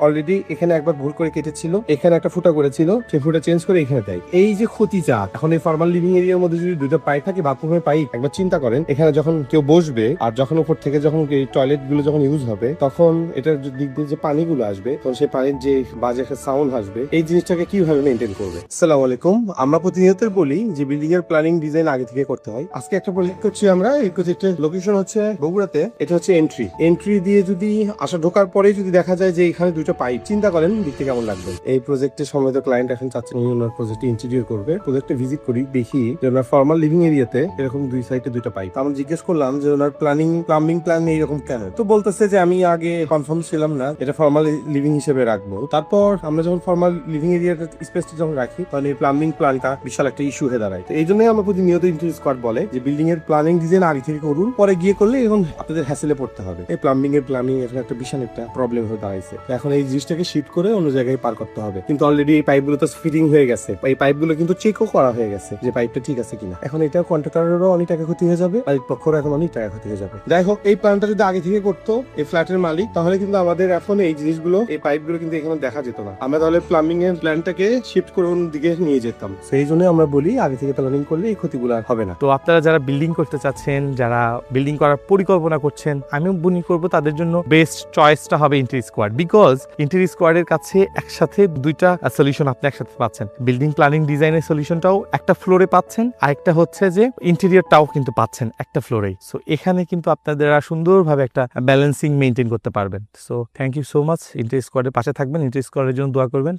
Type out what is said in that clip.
Already এখানে একবার ভুল করে কেটেছিল, এখানে একটা ফুটা করেছিল, সেই ফুটা চেঞ্জ করে এখানে দেয়। এই যে ক্ষতিটা, এখন এই ফর্মাল লিভিং এরিয়ার মধ্যে যদি দুটো পাইপ থাকে, বাথরুমের পাইপ, একবার চিন্তা করেন এখানে যখন কেউ বসবে আর যখন উপর থেকে যখন এই টয়লেট গুলো যখন ইউজ হবে, তখন এটার দিক দিয়ে যে পানিগুলো আসবে, তখন সেই পানির যে বাজে একটা সাউন্ড আসবে, এই জিনিসটাকে কিভাবে মেনটেন করবে। আসসালামু আলাইকুম। আমরা প্রতিনিয়ত বলি যে বিল্ডিং এর প্ল্যানিং ডিজাইন আগে থেকে করতে হয়। আজকে একটা প্রজেক্ট করছি আমরা। এই প্রজেক্টের লোকেশন হচ্ছে বগুড়াতে। এটা হচ্ছে এন্ট্রি দিয়ে যদি আসা ঢোকার পরে যদি দেখা যায় যে এখানে দুটো পাইপ, চিন্তা করেন দেখতে কেমন লাগবে। এই প্রজেক্টের সময় তো ক্লায়েন্ট এখন চাচ্ছেন ওনার প্রজেক্টে ইন্টেরিয়র করবে। প্রজেক্টে ভিজিট করি, দেখি যে ওনার ফর্মাল লিভিং এরিয়াতে এরকম দুই সাইডে দুটো পাইপ। আমরা জিজ্ঞেস করলাম যে ওনার প্লাম্বিং প্ল্যান এইরকম কেন, তো বলতেছে যে আমি আগে কনফার্ম ছিলাম না, এটা ফর্মাল লিভিং হিসেবে রাখবো। তারপর আমরা যখন ফর্মাল লিভিং এরিয়ার স্পেসটা যখন রাখি, তখন এই প্লাম্বিং প্ল্যানটা বিশাল একটা ইস্যু হয়ে দাঁড়ায়। তো এই জন্যই আমরা প্রতিনিয়ত ইন্টেরিয়র স্কোয়াড বলে যে বিল্ডিং এর প্ল্যানিং ডিজাইন আগে থেকে করুন, পরে গিয়ে করলে এখন আপনাদের হ্যাসেলে পড়তে হবে। এই প্লাম্বিং এখানে একটা বিশাল একটা প্রবলেম হয়ে দাঁড়াইছে। এখন এই জিনিসটাকে শিফট করে অন্য জায়গায় পার করতে হবে। কিন্তু অলরেডি এই পাইপগুলো তো ফিটিং হয়ে গেছে, এই পাইপগুলো কিন্তু চেকও করা হয়ে গেছে যে পাইপটা ঠিক আছে কিনা। এখন এটা কন্ট্রাক্টরেরও অনেক টাকা ক্ষতি হয়ে যাবে, মালিক পক্ষেরও এখন অনেক টাকা ক্ষতি হয়ে যাবে। যাই হোক, এই প্ল্যানটা যদি আগে থেকে করতো এই ফ্ল্যাটের মালিক, তাহলে কিন্তু আমাদের এখন এই জিনিসগুলো, এই পাইপগুলো কিন্তু এখানে দেখা যেত না। আমরা তাহলে প্লাম্বিং এর প্ল্যানটাকে শিফট করে অন্য দিকে নিয়ে যেতাম। সেই জন্য আমরা বলি আগে থেকে প্ল্যানিং করলে এই ক্ষতিগুলো আর হবে না। তো আপনারা যারা বিল্ডিং করতে চাচ্ছেন, যারা বিল্ডিং করার পরিকল্পনা করছেন, আমিও মনে করবো তাদের জন্য বেস্ট চয়েসটা হবে ইন্টেরিয়র স্কোয়াড। বিকজ ইন্টেরিয়র স্কোয়াডের কাছে একসাথে দুইটা সলিউশন আপনি একসাথে পাচ্ছেন। বিল্ডিং প্ল্যানিং ডিজাইনের সলিউশনটাও একটা ফ্লোরে পাচ্ছেন, আরেকটা হচ্ছে যে ইন্টেরিয়রটাও কিন্তু পাচ্ছেন একটা ফ্লোরেই। সো এখানে কিন্তু আপনারা সুন্দরভাবে একটা ব্যালেন্সিং মেনটেন করতে পারবেন। So thank you so much. Interior স্কোয়াডের পাশে থাকবেন, ইন্টেরিয়র স্কোয়াডের জন্য দোয়া করবেন।